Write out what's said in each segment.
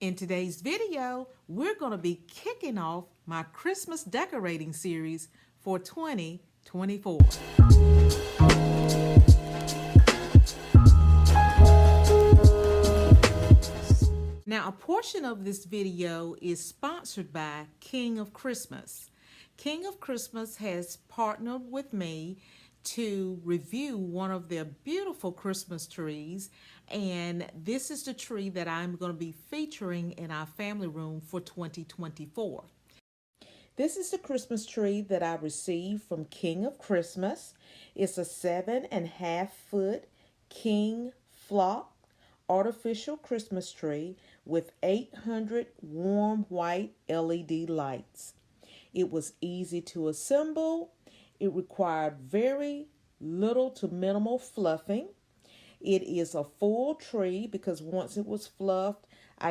In today's video, we're going to be kicking off my Christmas decorating series for 2024. Now, a portion of this video is sponsored by King of Christmas. King of Christmas has partnered with me to review one of their beautiful Christmas trees, and this is the tree that I'm going to be featuring in our family room for 2024. This is the Christmas tree that I received from King of Christmas. It's a 7.5-foot king flock artificial Christmas tree with 800 warm white LED lights. It was easy to assemble. It required very little to minimal fluffing. It is a full tree because once it was fluffed, I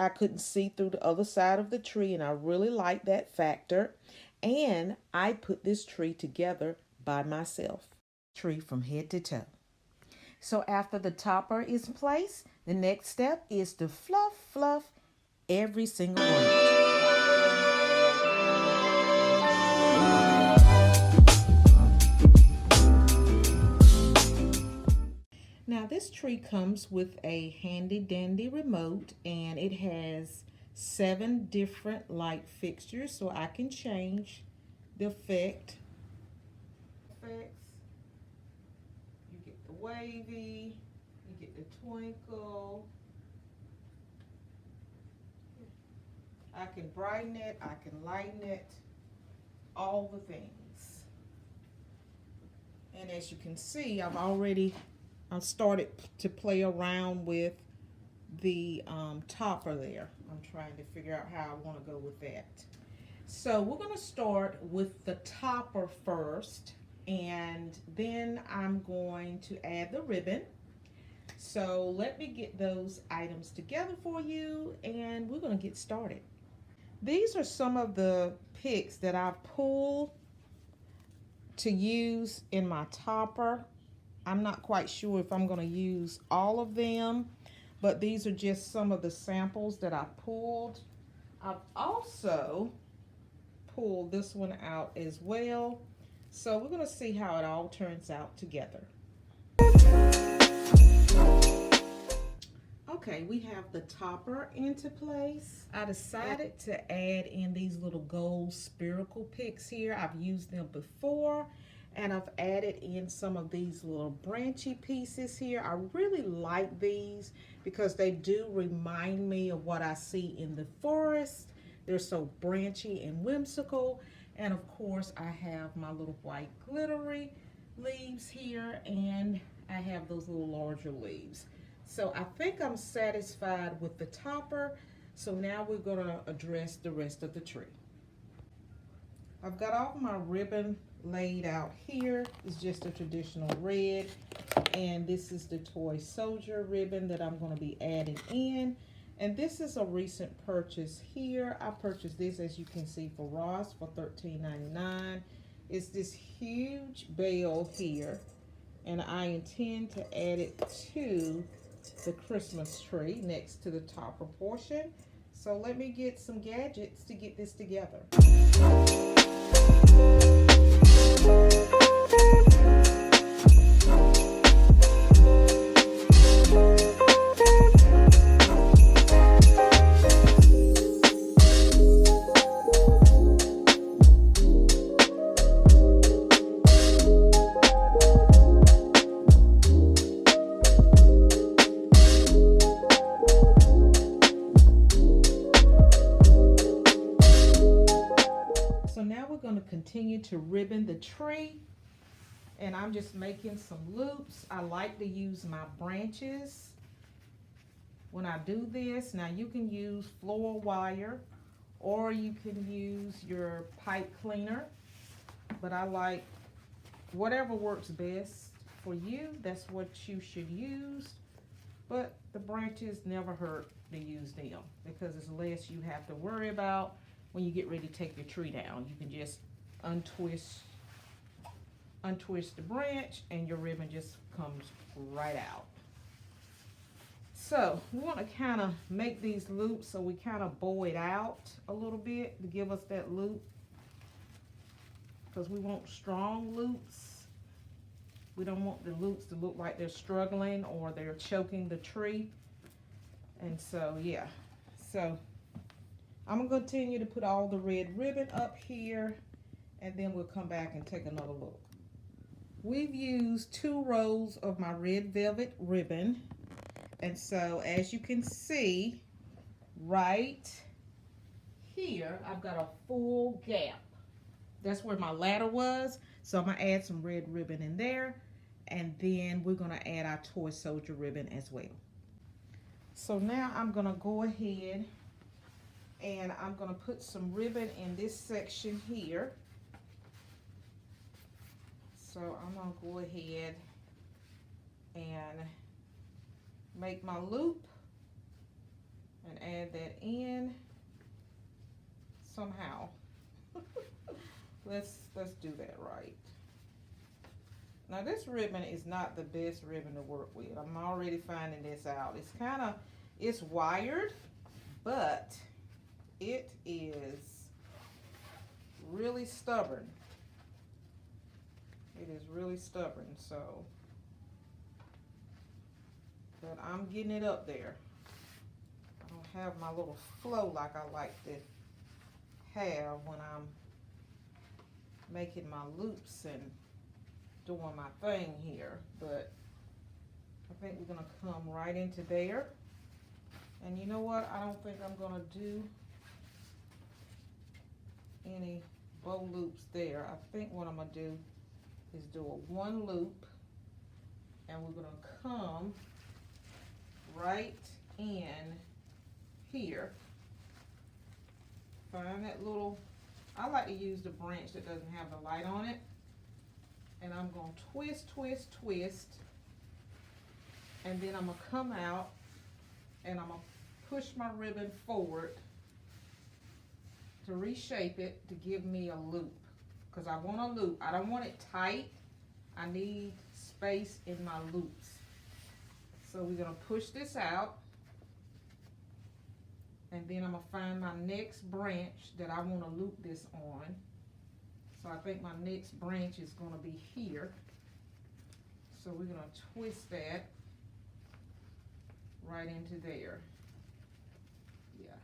couldn't see through the other side of the tree, and I really like that factor. And I put this tree together by myself. Tree from head to toe. So after the topper is placed, the next step is to fluff every single branch. Now this tree comes with a handy dandy remote, and it has 7 different light fixtures, so I can change the effects. You get the wavy, you get the twinkle. I can brighten it, I can lighten it, all the things. And as you can see, I've started to play around with the topper there. I'm trying to figure out how I want to go with that. So we're going to start with the topper first, and then I'm going to add the ribbon. So let me get those items together for you, and we're going to get started. These are some of the picks that I've pulled to use in my topper. I'm not quite sure if I'm going to use all of them, but these are just some of the samples that I pulled. I've also pulled this one out as well. So we're going to see how it all turns out together. Okay, we have the topper into place. I decided to add in these little gold spherical picks here. I've used them before, and I've added in some of these little branchy pieces here. I really like these because they do remind me of what I see in the forest. They're so branchy and whimsical. And of course, I have my little white glittery leaves here, and I have those little larger leaves. So I think I'm satisfied with the topper. So now we're going to address the rest of the tree. I've got all my ribbon laid out here. It's just a traditional red, and this is the toy soldier ribbon that I'm going to be adding in. And this is a recent purchase here. I purchased this, as you can see, for Ross for $13.99. It's this huge bell here, and I intend to add it to the Christmas tree next to the topper portion. So let me get some gadgets to get this together. Continue to ribbon the tree, and I'm just making some loops. I like to use my branches when I do this. Now you can use floor wire, or you can use your pipe cleaner, but I like whatever works best for you. That's what you should use, but the branches never hurt to use them because it's less you have to worry about when you get ready to take your tree down. You can just untwist the branch, and your ribbon just comes right out. So we want to kind of make these loops so we kind of bow it out a little bit to give us that loop, because we want strong loops. We don't want the loops to look like they're struggling or they're choking the tree. And so, yeah. So I'm going to continue to put all the red ribbon up here, and then we'll come back and take another look. We've used 2 rows of my red velvet ribbon. And so, as you can see, right here, I've got a full gap. That's where my ladder was. So I'm going to add some red ribbon in there. And then we're going to add our toy soldier ribbon as well. So now I'm going to go ahead and I'm going to put some ribbon in this section here. So I'm going to go ahead and make my loop and add that in somehow. Let's do that right. Now this ribbon is not the best ribbon to work with. I'm already finding this out. It's wired, but it is really stubborn. It is really stubborn, so. But I'm getting it up there. I don't have my little flow like I like to have when I'm making my loops and doing my thing here. But I think we're going to come right into there. And you know what? I don't think I'm going to do any bow loops there. I think what I'm going to do is do a 1 loop, and we're going to come right in here. Find that little, I like to use the branch that doesn't have the light on it. And I'm going to twist, twist, twist. And then I'm going to come out and I'm going to push my ribbon forward to reshape it to give me a loop. Because I want a loop. I don't want it tight. I need space in my loops. So we're going to push this out. And then I'm going to find my next branch that I want to loop this on. So I think my next branch is going to be here. So we're going to twist that right into there. Yeah,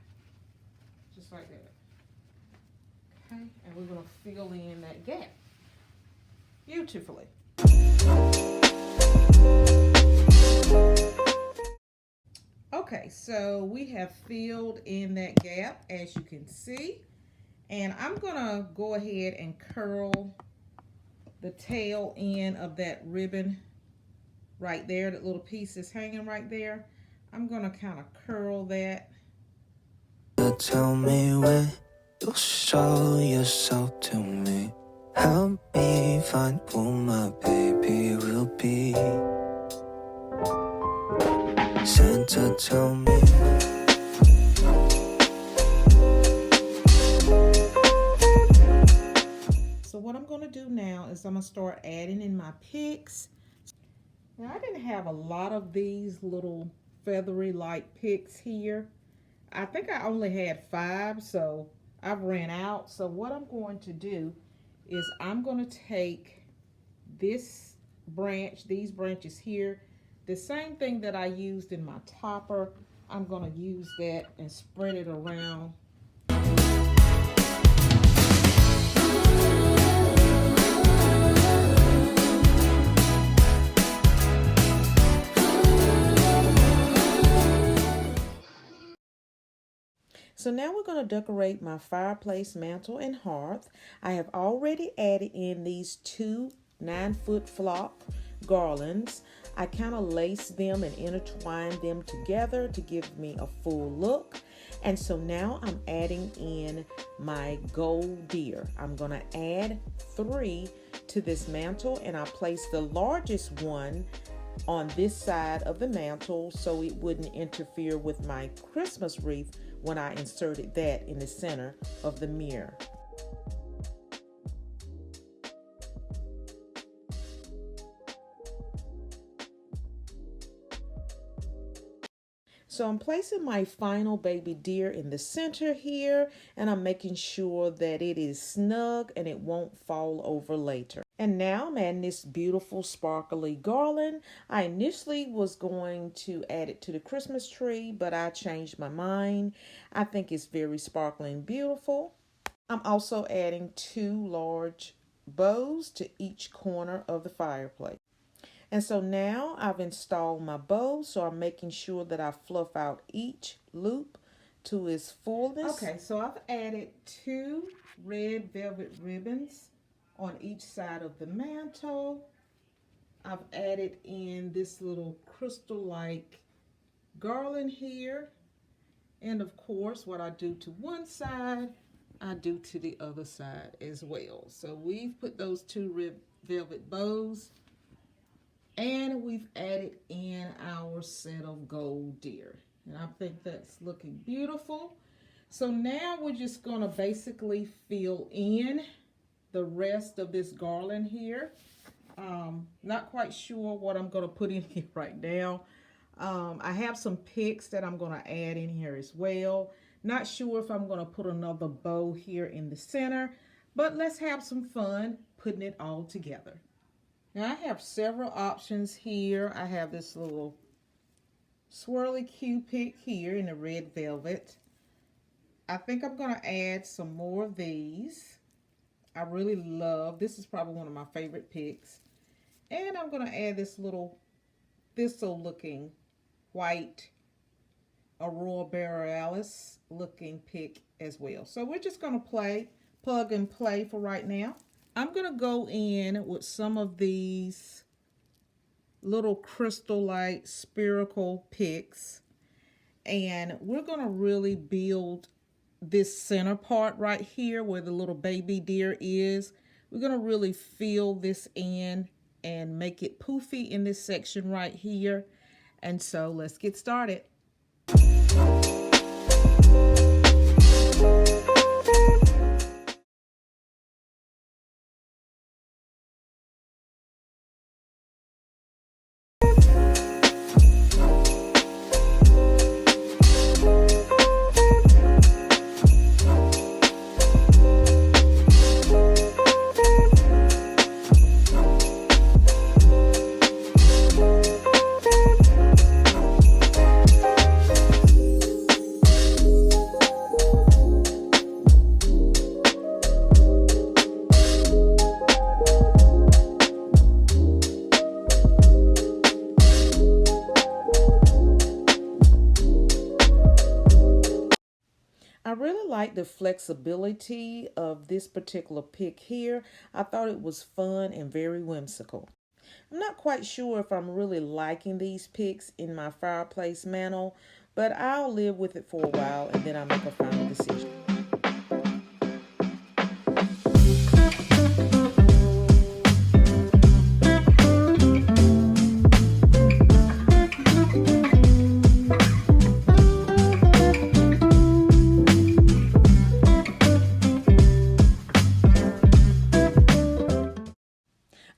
just like that. Okay, and we're going to fill in that gap beautifully. Okay, so we have filled in that gap, as you can see. And I'm gonna go ahead and curl the tail end of that ribbon right there. That little piece is hanging right there. I'm gonna kind of curl that. Tell me when you'll show yourself to me. Help me find who my baby will be. Santa, tell me. So what I'm going to do now is I'm going to start adding in my picks. Now I didn't have a lot of these little feathery like picks here. I think I only had 5, so I've ran out. So what I'm going to do is I'm going to take this branch, these branches here, the same thing that I used in my topper. I'm going to use that and spread it around. So now we're going to decorate my fireplace, mantle, and hearth. I have already added in these 2 9-foot flock garlands. I kind of lace them and intertwine them together to give me a full look. And so now I'm adding in my gold deer. I'm going to add 3 to this mantle, and I place the largest one on this side of the mantle so it wouldn't interfere with my Christmas wreath when I inserted that in the center of the mirror. So I'm placing my final baby deer in the center here, and I'm making sure that it is snug and it won't fall over later. And now I'm adding this beautiful sparkly garland. I initially was going to add it to the Christmas tree, but I changed my mind. I think it's very sparkly and beautiful. I'm also adding 2 large bows to each corner of the fireplace. And so now I've installed my bow, so I'm making sure that I fluff out each loop to its fullness. Okay, so I've added 2 red velvet ribbons on each side of the mantle. I've added in this little crystal-like garland here. And of course, what I do to one side, I do to the other side as well. So we've put those 2 red velvet bows, and we've added in our set of gold deer. And I think that's looking beautiful. So now we're just going to basically fill in the rest of this garland here. Not quite sure what I'm going to put in here right now. I have some picks that I'm going to add in here as well. Not sure if I'm going to put another bow here in the center, but let's have some fun putting it all together. Now I have several options here. I have this little swirly Q pick here in the red velvet. I think I'm going to add some more of these. I really love, this is probably one of my favorite picks. And I'm going to add this little thistle looking white Aurora Borealis looking pick as well. So we're just going to plug and play for right now. I'm going to go in with some of these little crystal-like spherical picks, and we're going to really build this center part right here where the little baby deer is. We're going to really fill this in and make it poofy in this section right here. And so let's get started. I really like the flexibility of this particular pick here. I thought it was fun and very whimsical. I'm not quite sure if I'm really liking these picks in my fireplace mantle, but I'll live with it for a while and then I'll make a final decision.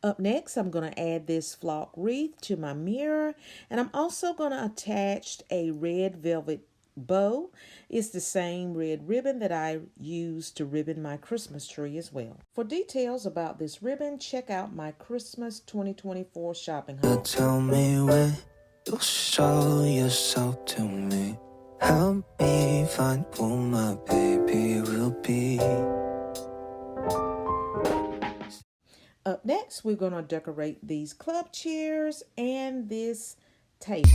Up next, I'm going to add this flock wreath to my mirror, and I'm also going to attach a red velvet bow. It's the same red ribbon that I used to ribbon my Christmas tree as well. For details about this ribbon, check out my Christmas 2024 shopping haul. Tell me when you'll show yourself to me. Help me find who my baby will be. Up next, we're going to decorate these club chairs and this table.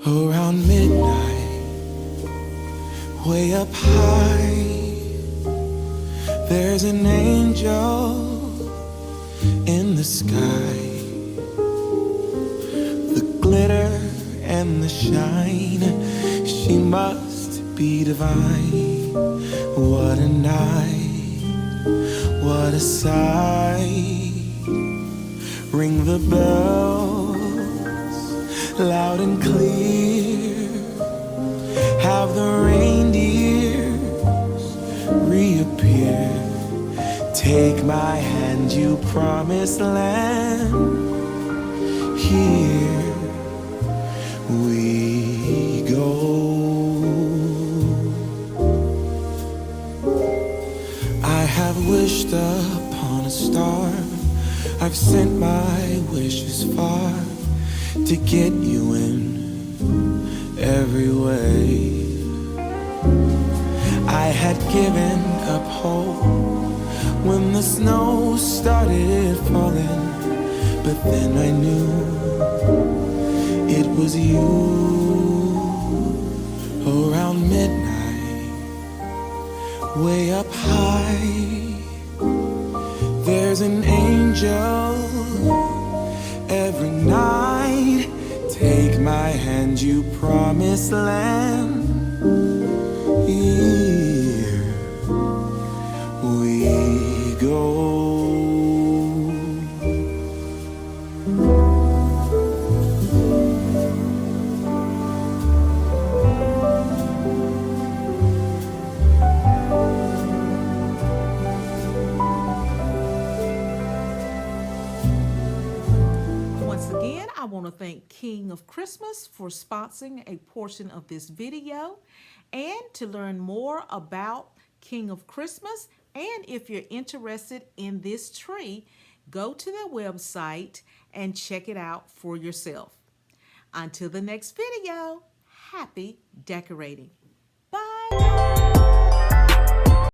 Around midnight, way up high, there's an angel in the sky. The glitter and the shine, she must be divine. What a night, what a sight. Ring the bells loud and clear. Have the reindeers reappear. Take my hand, you promised land. Here we go. I have wished upon a star. I've sent my wishes far to get you in every way. I had given up hope when the snow started falling, but then I knew it was you. Around midnight, way up high, there's an angel every night. Take my hand, you promised land. Here we go. Once again, I want to thank King of Christmas for sponsoring a portion of this video. And to learn more about King of Christmas, and if you're interested in this tree, go to their website and check it out for yourself. Until the next video, happy decorating.